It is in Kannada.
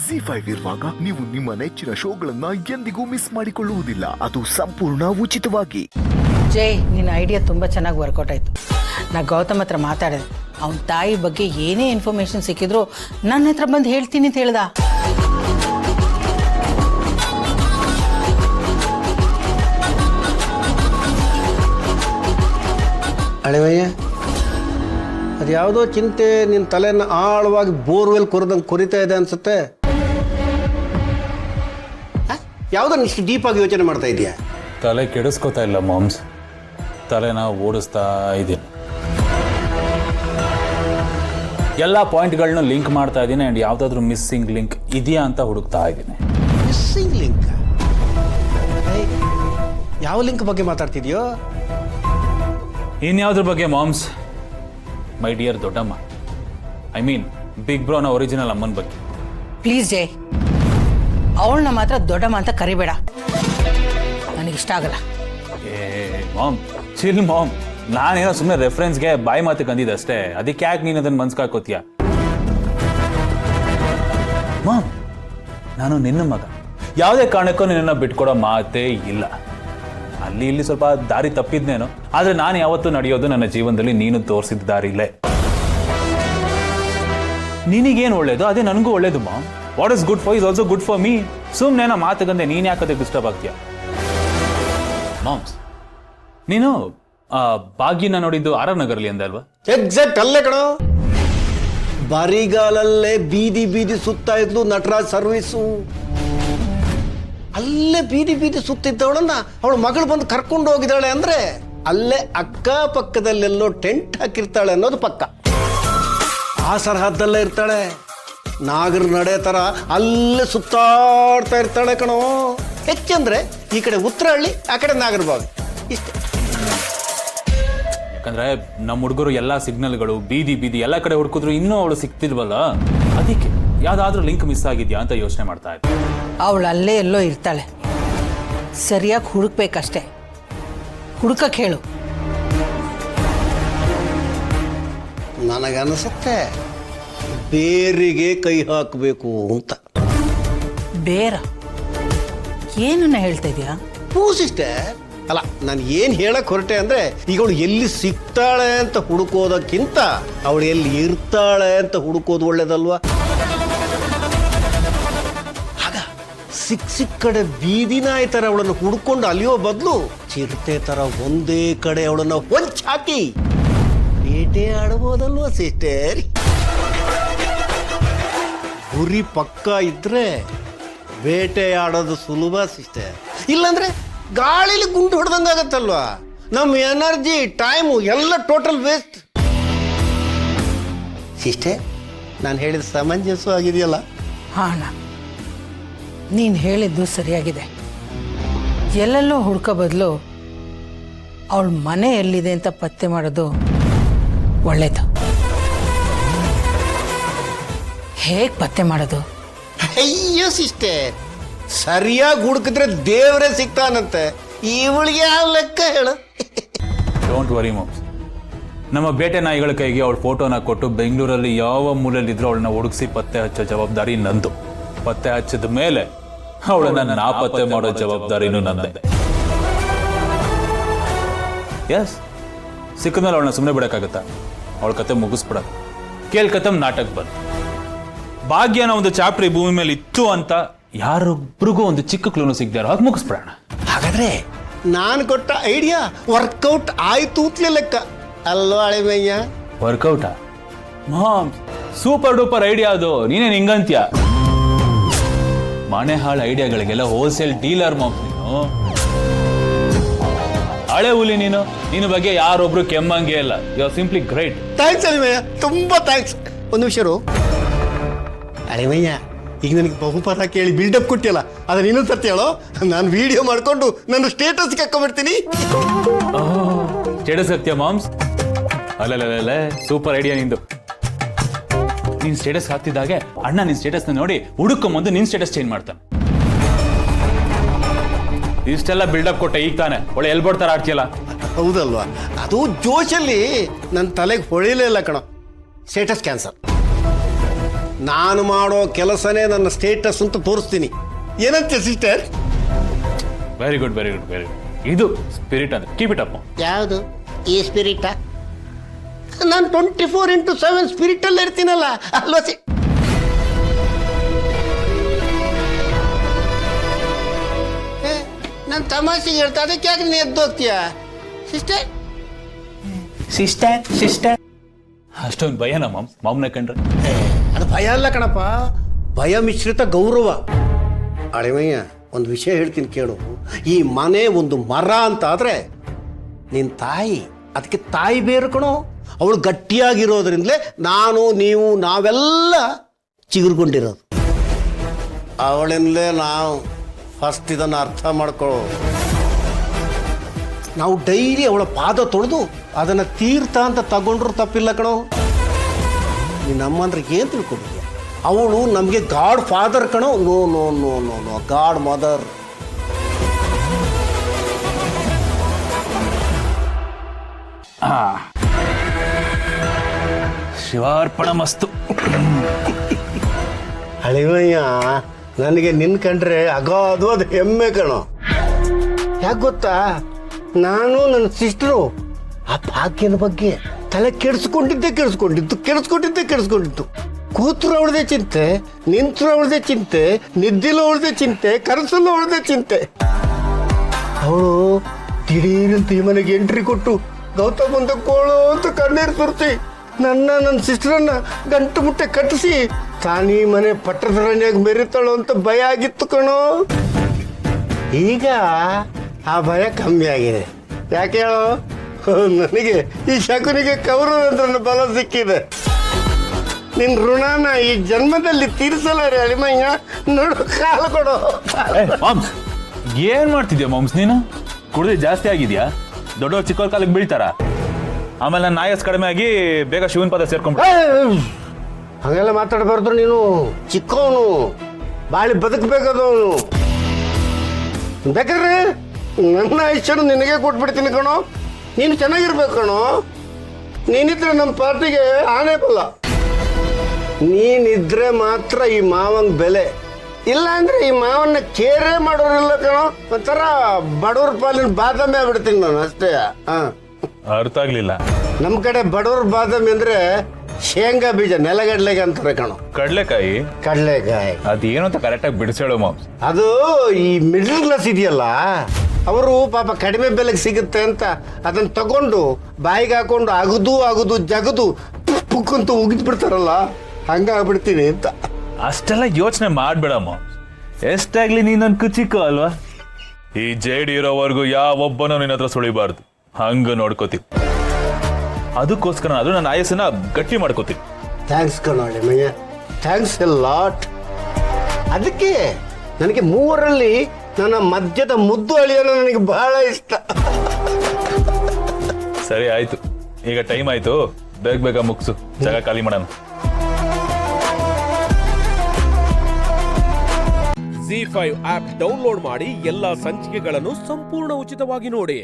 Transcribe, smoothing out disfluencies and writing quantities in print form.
ZEE5 ಇರುವಾಗ ನೀವು ನಿಮ್ಮ ನೆಚ್ಚಿನ ಶೋಗಳನ್ನ ಎಂದಿಗೂ ಮಿಸ್ ಮಾಡಿಕೊಳ್ಳುವುದಿಲ್ಲ. ಅದು ಸಂಪೂರ್ಣ ಉಚಿತವಾಗಿ. ಜೈ, ನಿನ್ನ ಐಡಿಯಾ ತುಂಬ ಚೆನ್ನಾಗಿ ವರ್ಕೌಟ್ ಆಯಿತು. ನಾ ಗೌತಮ್ ಹತ್ರ ಮಾತಾಡಿದೆ. ಅವನ ತಾಯಿ ಬಗ್ಗೆ ಏನೇ ಇನ್ಫಾರ್ಮೇಶನ್ ಸಿಕ್ಕಿದ್ರು ನನ್ನ ಹತ್ರ ಬಂದು ಹೇಳ್ತೀನಿ ಅಂತ ಹೇಳ್ದ. ಅಳೆವಯ್ಯ, ಅದು ಯಾವುದೋ ಚಿಂತೆ ನಿನ್ನ ತಲೆಯನ್ನು ಆಳವಾಗಿ ಬೋರ್ವೆಲ್ ಕೊರೆದಂಗೆ ಕೊರಿತಾ ಇದೆ ಅನ್ಸುತ್ತೆ. ಯಾವುದನ್ನು ಇಷ್ಟು ಡೀಪಾಗಿ ಯೋಚನೆ ಮಾಡ್ತಾ ಇದೆಯಾ? ತಲೆ ಕೆಡಿಸ್ಕೋತಾ ಇಲ್ಲ ಮಾಮ್ಸ್, ತಲೆನ ಓಡಿಸ್ತಾ ಇದ್ದೀನಿ. ಎಲ್ಲ ಪಾಯಿಂಟ್ಗಳನ್ನ ಲಿಂಕ್ ಮಾಡ್ತಾ ಇದ್ದೀನಿ ಆ್ಯಂಡ್ ಯಾವುದಾದ್ರೂ ಮಿಸ್ಸಿಂಗ್ ಲಿಂಕ್ ಇದೆಯಾ ಅಂತ ಹುಡುಕ್ತಾ ಇದ್ದೀನಿ. Missing link? ಯಾವ ಲಿಂಕ್ ಬಗ್ಗೆ ಮಾತಾಡ್ತಿದ್ಯೋ? ಇನ್ಯಾವುದ್ರ ಬಗ್ಗೆ ಮಾಮ್ಸ್? ಮೈ ಡಿಯರ್ ದೊಡ್ಡಮ್ಮ, ಐ ಮೀನ್ ಬಿಗ್ ಬ್ರೋನ ಒರಿಜಿನಲ್ ಅಮ್ಮನ ಬಗ್ಗೆ. ಪ್ಲೀಸ್ ಜೈ, ಅವಳನ್ನ ಮಾತ್ರ ದೊಡ್ಡಮ್ಮ ಅಂತ ಕರಿಬೇಡ, ನನಗಿಷ್ಟ ಆಗಲ್ಲ. ಏ ಮಾಮ್, ಚಿಲ್ ಮಾಮ್, ನಾನೇನೋ ಸುಮ್ಮನೆ ರೆಫರೆನ್ಸ್ಗೆ ಬಾಯಿ ಮಾತು ಅಂದಿದ್ದೆ ಅಷ್ಟೇ. ಅದಕ್ಕೆ ಯಾಕೆ ನೀನು ಅದನ್ನು ಮನ್ಸ್ಕಾಕೋತೀಯ? ಮಾಮ್, ನಾನು ನಿನ್ನ ಮಗ, ಯಾವುದೇ ಕಾರಣಕ್ಕೂ ನಿನ್ನನ್ನು ಬಿಟ್ಕೊಡೋ ಮಾತೇ ಇಲ್ಲ. ಅಲ್ಲಿ ಇಲ್ಲಿ ಸ್ವಲ್ಪ ದಾರಿ ತಪ್ಪಿದ್ನೇನೋ, ಆದರೆ ನಾನು ಯಾವತ್ತೂ ನಡೆಯೋದು ನನ್ನ ಜೀವನದಲ್ಲಿ ನೀನು ತೋರಿಸಿದ ದಾರಿಲೇ. ನಿನಗೇನು ಒಳ್ಳೇದು ಅದೇ ನನಗೂ ಒಳ್ಳೇದು ma'am. What is good for is also good for me. ಸುಮ್ಮನೆ ನಾ ಮಾತುಗಂದೆ ನೀನು ಯಾಕದೆ ಡಿಸ್ಟರ್ಬ್ ಆಗ್ತೀಯ? ಮಾಮ್ಸ್, ನೀನು ಭಾಗ್ಯನ ನೋಡಿದ್ದು ಆರ್ ನಗರಲ್ಲಿ ಅಂದೆ ಅಲ್ವಾ? ಎಕ್ಸಾಕ್ಟ್ ಅಲ್ಲೇ ಕಣೋ. ಬರಿಗಾಲಲ್ಲೇ ಬೀದಿ ಬೀದಿ ಸುತ್ತಾ ಇದ್ಲು ನಟರಾಜ್ ಸರ್ವಿಸು. ಅಲ್ಲೇ ಬೀದಿ ಬೀದಿ ಸುತ್ತಿದ್ದವಳನ್ನ ಅವಳ ಮಗಳು ಬಂದು ಕರ್ಕೊಂಡು ಹೋಗಿದ್ದಾಳೆ ಅಂದ್ರೆ ಅಲ್ಲೇ ಅಕ್ಕಪಕ್ಕದಲ್ಲೆಲ್ಲೋ ಟೆಂಟ್ ಹಾಕಿರ್ತಾಳೆ ಅನ್ನೋದು ಪಕ್ಕ. ಆ ಸರಹದ್ದಲ್ಲೇ ಇರ್ತಾಳೆ. ನಾಗರ ನಡೆ ತರ ಅಲ್ಲೇ ಸುತ್ತಾಡ್ತಾ ಇರ್ತಾಳೆ ಕಣೋ. ಹೆಚ್ಚಂದ್ರೆ ಈ ಕಡೆ ಉತ್ತರಹಳ್ಳಿ, ಆ ಕಡೆ ನಾಗರಬಾವಿ, ಇಷ್ಟೇ. ಯಾಕಂದ್ರೆ ನಮ್ಮ ಹುಡುಗರು ಎಲ್ಲ ಸಿಗ್ನಲ್ಗಳು ಬೀದಿ ಬೀದಿ ಎಲ್ಲ ಕಡೆ ಹುಡುಕಿದ್ರು ಇನ್ನೂ ಅವಳು ಸಿಕ್ತಿಲ್ವಲ್ಲ, ಅದಕ್ಕೆ ಯಾವ್ದಾದ್ರೂ ಲಿಂಕ್ ಮಿಸ್ ಆಗಿದ್ಯಾ ಅಂತ ಯೋಚನೆ ಮಾಡ್ತಾ ಇದ್ದೆ. ಅವಳು ಅಲ್ಲೇ ಎಲ್ಲೋ ಇರ್ತಾಳೆ, ಸರಿಯಾಗಿ ಹುಡುಕ್ಬೇಕಷ್ಟೆ. ಹುಡುಕಕ್ಕೆ ಹೇಳು. ನನಗನ್ಸುತ್ತೆ ಬೇರಿಗೆ ಕೈ ಹಾಕಬೇಕು ಅಂತ. ಬೇರ? ಏನನ್ನ ಹೇಳ್ತಾ ಇದೀಯಾ? ಪೂಸಿಷ್ಟೇ ಅಲ್ಲ, ನಾನು ಏನು ಹೇಳಕ್ ಹೊರಟೆ ಅಂದ್ರೆ, ಈಗ ಅವಳು ಎಲ್ಲಿ ಸಿಗ್ತಾಳೆ ಅಂತ ಹುಡುಕೋದಕ್ಕಿಂತ ಅವಳು ಎಲ್ಲಿ ಇರ್ತಾಳೆ ಅಂತ ಹುಡುಕೋದು ಒಳ್ಳೇದಲ್ವಾ? ಆಗ ಸಿಕ್ಕ ಕಡೆ ಬೀದಿ ನಾಯಿ ತರ ಅವಳನ್ನು ಹುಡ್ಕೊಂಡು ಅಲಿಯೋ ಬದಲು ಚಿರತೆ ತರ ಒಂದೇ ಕಡೆ ಅವಳನ್ನ ಹೊಂಚಾಕಿ ಬೇಟೆ ಆಡಬಹುದಲ್ವಾ ಸಿಸ್ಟರ್? ಗುರಿ ಪಕ್ಕ ಇದ್ರೆ ಬೇಟೆ ಆಡೋದು ಸುಲಭ ಸಿಸ್ಟರ್. ಇಲ್ಲಾಂದ್ರೆ ಗಾಳಿಲಿ ಗುಂಡು ಹೊಡೆದಂಗಾಗತ್ತಲ್ವಾ? ನಮ್ಮ ಎನರ್ಜಿ, ಟೈಮು ಎಲ್ಲ ಟೋಟಲ್ ವೇಸ್ಟ್. ಸಿಸ್ಟರ್, ನಾನು ಹೇಳಿದ ಸಮಂಜಸವಾಗಿದೆಯಲ್ಲ? ಹಾಂ, ನೀನು ಹೇಳಿದ್ದು ಸರಿಯಾಗಿದೆ. ಎಲ್ಲೆಲ್ಲೋ ಹುಡ್ಕೋ ಬದಲು ಅವಳ ಮನೆ ಎಲ್ಲಿದೆ ಅಂತ ಪತ್ತೆ ಮಾಡೋದು ಒಳ್ಳೇದು. ಹೇಗೆ ಪತ್ತೆ ಮಾಡೋದು? ಅಯ್ಯೋ ಸಿಸ್ಟರ್, ಸರಿಯಾಗಿ ಹುಡುಕಿದ್ರೆ ದೇವರೇ ಸಿಗ್ತಾನಂತೆ. ಇವಳಿಗೆ ಯಾವ ಲೆಕ್ಕ ಹೇಳು? ಡೋಂಟ್ ವರಿ ಮಾಮ್ಸ್, ನಮ್ಮ ಬೇಟೆ ನಾಯಿಗಳ ಕೈಗೆ ಅವಳ ಫೋಟೋನ ಕೊಟ್ಟು ಬೆಂಗಳೂರಲ್ಲಿ ಯಾವ ಮೂಲೆಯಲ್ಲಿದ್ರೂ ಅವಳನ್ನ ಹುಡುಗಿಸಿ ಪತ್ತೆ ಹಚ್ಚೋ ಜವಾಬ್ದಾರಿ ನಂದು. ಪತ್ತೆ ಹಚ್ಚಿದ ಮೇಲೆ ಅವಳನ್ನ ನಾಪತ್ತೆ ಮಾಡೋ ಜವಾಬ್ದಾರಿನೂ ನಂದೆ. ಎಸ್, ಸಿಕ್ಕದ್ಮೇಲೆ ಅವಳನ್ನ ಸುಮ್ಮನೆ ಬಿಡೋಕ್ಕಾಗತ್ತಾ? ಅವಳ ಕತೆ ಮುಗಿಸ್ಬಿಡ. ಕೇಳ್ಕತ್ತಮ್ ನಾಟಕ ಬಂದು ಭಾಗ್ಯನ ಒಂದು ಚಾಪ್ಟರ್ ಈ ಭೂಮಿ ಮೇಲೆ ಇತ್ತು ಅಂತ ಯಾರೊಬ್ರಿಗೂ ಒಂದು ಚಿಕ್ಕ ಕ್ಲೂನು ಸಿಗ್ದಾರೋ ಹಾಗೆ ಮುಗಿಸ್ಬಿಡೋಣ. ಹಾಗಾದ್ರೆ ನಾನು ಕೊಟ್ಟ ಐಡಿಯಾ ವರ್ಕೌಟ್ ಆಯ್ತು ಅಂತಲೇ ಲೆಕ್ಕ ಅಲ್ವಾ ಅಳೆಮಯ್ಯ? ವರ್ಕೌಟಾ? ಮಾಮ್, ಸೂಪರ್ ಡೂಪರ್ ಐಡಿಯಾ ಅದು. ನೀನೇನು ಹಿಂಗಂತ್ಯ? ಮನೆ ಹಾಳು ಐಡಿಯಾಗಳಿಗೆಲ್ಲ ಹೋಲ್ಸೇಲ್ ಡೀಲರ್ ಮಾಮ್ ನೀನು. ಹಳೆ ಹುಲಿ ನೀನು. ನಿನ್ನ ಬಗ್ಗೆ ಯಾರೊಬ್ರು ಕೆಮ್ಮಂಗೆ ಇಲ್ಲ. You are simply great. Thanks ಅಳಿಮಯ್ಯ, ತುಂಬಾ ಥ್ಯಾಂಕ್ಸ್. ಒಂದು ನಿಮಿಷ ಅಳಿಮಯ್ಯ, ಈಗ ನನಗೆ ಬಹುಪಾಠ ಕೇಳಿ ಬಿಲ್ಡಪ್ ಕೊಟ್ಟಿಯಲ್ಲ, ಅದನ್ನ ಇನ್ನೊಂದು ಸರ್ತಿ ಹೇಳೋ. ನಾನು ವಿಡಿಯೋ ಮಾಡ್ಕೊಂಡು ನನ್ನ ಸ್ಟೇಟಸ್ಗೆ ಹಾಕೊಂಡ್ಬಿಡ್ತೀನಿ. ಸ್ಟೇಟಸ್ ಸತ್ಯ ಮಾಮ್ಸ್? ಅಲ್ಲ, ಸೂಪರ್ ಐಡಿಯಾ ನಿಂದು. ನೀನ್ ಸ್ಟೇಟಸ್ ಹಾಕ್ತಿದ್ದಾಗೆ ಅಣ್ಣ ನಿನ್ ಸ್ಟೇಟಸ್ನ ನೋಡಿ ಹುಡುಕೊಂಬಂದು ನಿನ್ ಸ್ಟೇಟಸ್ ಚೇಂಜ್ ಮಾಡ್ತಾನೆ. ಇಷ್ಟೆಲ್ಲ ಬಿಲ್ಡಪ್ ಕೊಟ್ಟೆ ಈಗ ತಾನೆ ಒಳ್ಳೆ ಎಲ್ಬೋಡ್ತಾರ ಆಡ್ತಿಯಲ್ಲ. ಹೌದಲ್ವಾ? ಅದು ಜೋಶಲ್ಲಿ ನನ್ನ ತಲೆಗೆ ಹೊಳಿಲೇ ಇಲ್ಲ ಕಣೋ. Status cancel. ನಾನು ಮಾಡೋ ಕೆಲಸನೇ ನನ್ನ ಸ್ಟೇಟಸ್ ಅಂತ ತೋರಿಸ್ತೀನಿ. ಏನಂತೆ sister? Very good very good very good. ಇದು ಸ್ಪಿರಿಟ್ ಅಂದ್ರೆ ಕೀಪ್ ಇಟ್ ಅಪ್. ಯಾವುದು ಈ ಸ್ಪಿರಿಟ? ನಾನು 24x7 ಸ್ಪಿರಿಟಲ್ಲಿ ಇರ್ತೀನಲ್ಲ ಅಲ್ವಾ ನಾನು ತಮಾಷೆಗೆ ಹೇಳ್ತಾ ಅದಕ್ಕೆ ಯಾಕೆ ನೀನು ಎದ್ದು ಹೋಗ್ತೀಯ ಸಿಸ್ಟರ್? ಸಿಸ್ಟರ್ ಅಷ್ಟೊಂದು ಭಯನ ಮಾಮ್ನ ಕಂಡ್ರೆ? ಅದು ಭಯ ಅಲ್ಲ ಕಣಪ್ಪ, ಭಯ ಮಿಶ್ರಿತ ಗೌರವ. ಅಳಿಮಯ್ಯ, ಒಂದು ವಿಷಯ ಹೇಳ್ತೀನಿ ಕೇಳು. ಈ ಮನೆ ಒಂದು ಮರ ಅಂತ ಆದ್ರೆ ನಿನ್ನ ತಾಯಿ ಅದಕ್ಕೆ ತಾಯಿ ಬೇರು ಕಣೋ. ಅವಳು ಗಟ್ಟಿಯಾಗಿರೋದ್ರಿಂದಲೇ ನಾನು ನೀವು ನಾವೆಲ್ಲ ಚಿಗುರ್ಕೊಂಡಿರೋದು. ಅವಳಿಂದಲೇ ನಾವು ಫಸ್ಟ್ ಇದನ್ನು ಅರ್ಥ ಮಾಡ್ಕೊಳ್ಳೋ. ನಾವು ಡೈಲಿ ಅವಳ ಪಾದ ತೊಳೆದು ಅದನ್ನು ತೀರ್ಥ ಅಂತ ತಗೊಂಡ್ರು ತಪ್ಪಿಲ್ಲ ಕಣೋ. ನೀನು ನಮ್ಮಂದ್ರೆ ಏನು ತಿಳ್ಕೊಂಡಿದ್ಯಾ? ಅವಳು ನಮಗೆ ಗಾಡ್ ಫಾದರ್ ಕಣೋ. No no no no no god mother. ಶಿವಾರ್ಪಣ ಮಸ್ತು. ಅಳಿಮಯ್ಯ, ನನಗೆ ನಿನ್ ಕಂಡ್ರೆ ಅಗಾಧವಾದ ಹೆಮ್ಮೆ ಕಣೋ. ಯಾಕೆ ಗೊತ್ತಾ, ನಾನು ನನ್ನ ಸಿಸ್ಟರು ಆ ಭಾಗ್ಯದ ಬಗ್ಗೆ ತಲೆ ಕೆಡಿಸ್ಕೊಂಡಿದ್ದು. ಕೂತರು ಅವಳದೇ ಚಿಂತೆ, ನಿಂತರು ಅವಳದೇ ಚಿಂತೆ, ನಿದ್ದಿಲು ಅವಳದೇ ಚಿಂತೆ, ಕನಸಲ್ಲೂ ಅವಳದೇ ಚಿಂತೆ. ಅವಳು ದಿಢೀರಂತ ಈ ಮನೆಗೆ ಎಂಟ್ರಿ ಕೊಟ್ಟು ಗೌತಮ್ ಮುಂದೆ ಕೋಳು ಅಂತ ಕಣ್ಣೀರು ಸುರಿಸಿ ನನ್ನ ಸಿಸ್ಟರನ್ನ ಗಂಟು ಮುಟ್ಟೆ ಕಟ್ಟಿಸಿ ತಾನೀ ಮನೆ ಪಟ್ಟದರಾಣಿಯಾಗಿ ಮೆರಿತಾಳು ಅಂತ ಭಯ ಆಗಿತ್ತು ಕಣೋ. ಈಗ ಆ ಭಯ ಕಮ್ಮಿ ಆಗಿದೆ. ಯಾಕೆ ಹೇಳೋ? ನನಗೆ ಈ ಶಕುನಿಗೆ ಕೌರವೇಂದ್ರನ ಬಲ ಸಿಕ್ಕಿದೆ. ನಿನ್ನ ಋಣನ ಈ ಜನ್ಮದಲ್ಲಿ ತೀರಿಸಲ್ಲ ರೀ ಅಳಿಮಯ್ಯ. ನೋಡು, ಕಾಲು ಕೊಡು. ಮಾಮ್ಸ್, ಏನ್ ಮಾಡ್ತಿದ್ಯಾ ಮಾಮ್ಸ್ ನೀನು? ಕುಡ್ದು ಜಾಸ್ತಿ ಆಗಿದ್ಯಾ? ದೊಡ್ಡವ್ರು ಚಿಕ್ಕವ್ರ ಕಾಲಕ್ಕೆ ಬೀಳ್ತಾರ. ಆಮೇಲೆ ನನ್ನ ಆಯಸ್ ಕಡಿಮೆ ಆಗಿ ಬೇಗ ಶಿವನ್ ಪದ ಸೇರ್ಕೊಂಡ್ಬಿಟ್ಟು. ಹಾಗೆಲ್ಲ ಮಾತಾಡಬಾರ್ದು ನೀನು. ಚಿಕ್ಕವನು, ಬಾಳಿ ಬದುಕಬೇಕಾದವನು. ಬೇಕಾದ್ರೆ ನನ್ನ ಆಯುಷ್ಯನು ನಿನಗೆ ಕೊಟ್ಬಿಡ್ತೀನಿ ಕಣೋ. ನೀನು ಚೆನ್ನಾಗಿರ್ಬೇಕು ಕಣೋ. ನೀನಿದ್ರೆ ನಮ್ಮ ಪಾರ್ಟಿಗೆ ಆನೆ ಬಲ್ಲ. ನೀನಿದ್ರೆ ಮಾತ್ರ ಈ ಮಾವಂಗ್ ಬೆಲೆ. ಇಲ್ಲ ಅಂದ್ರೆ ಈ ಮಾವನ್ನ ಕೇರೇ ಮಾಡೋರಿಲ್ಲ ಕಣೋ. ಒಂಥರ ಬಡವ್ರ ಪಾಲಿನ ಬಾದಾಮಿ ಆಗ್ಬಿಡ್ತೀನಿ ನಾನು ಅಷ್ಟೇ. ಅರ್ಥ ಆಗ್ಲಿಲ್ಲ. ನಮ್ಮ ಕಡೆ ಬಡವ್ರ ಬಾದಾಮಿ ಅಂದ್ರೆ ಶೇಂಗಾ ಬೀಜ, ನೆಲಗಡ್ಲೆಗೆ ಅಂತಾರೆ ಕಣೋ. ಕಡ್ಲೆಕಾಯಿ ಅದೇನು ಅಂತ ಕರೆಕ್ಟಾಗಿ ಬಿಡಿಸೇಳು ಮಾಮ್ಸ್. ಅದು ಈ ಮಿಡಲ್ ಕ್ಲಾಸ್ ಇದೆಯಲ್ಲ, ಅವರು ಪಾಪ ಕಡಿಮೆ ಬೆಲೆಗೆ ಸಿಗುತ್ತೆ ಅಂತ ಅದನ್ನ ತಗೊಂಡು ಬಾಯಿಗೆ ಹಾಕೊಂಡು ಅಗದು ಜಗದು ಪುಕ್ಕಂತ ಉಗಿದ್ ಬಿಡ್ತಾರಲ್ಲ, ಹಂಗಾಗ್ಬಿಡ್ತೀನಿ ಅಂತ. ಅಷ್ಟೆಲ್ಲ ಯೋಚನೆ ಮಾಡ್ಬೇಡ ಮಾಮ್ಸ್. ಎಷ್ಟಾಗ್ಲಿ ನೀನ್ ನನ್ ಕುಚಿಕ್ಕ ಅಲ್ವಾ? ಈ ಜೇಡಿ ಇರೋವರೆಗೂ ಯಾವೊಬ್ಬನೂ ನಿನ್ನ ಹತ್ರ ಸುಳಿಬಾರ್ದು. ಹಂಗ ನೋಡ್ಕೋತೀವಿ. ಅದಕ್ಕೋಸ್ಕರ ಅದು ನನ್ನ ಆಯಸ್ಸನ್ನ ಗಟ್ಟಿ ಮಾಡ್ಕೋತೀನಿ. ಥ್ಯಾಂಕ್ಸ್ ಕಣೋಳಿ ಮಯ್ಯ, ಥ್ಯಾಂಕ್ಸ್ ಎ ಲಾಟ್. ಅದಕ್ಕೆ ನನಗೆ ಮೂವರಲ್ಲಿ ನನ್ನ ಮಧ್ಯದ ಮುದ್ದು ಅಳಿಯೋನು ನನಗೆ ಬಹಳ ಇಷ್ಟ. ಸರಿ ಆಯ್ತು, ಈಗ ಟೈಮ್ ಆಯ್ತು, ಬೇಗ ಮುಗಿಸು, ಜಾಗ ಖಾಲಿ ಮಾಡೋಣ. ZEE5 ಆಪ್ ಡೌನ್ಲೋಡ್ ಮಾಡಿ ಎಲ್ಲಾ ಸಂಚಿಕೆಗಳನ್ನು ಸಂಪೂರ್ಣ ಉಚಿತವಾಗಿ ನೋಡಿ.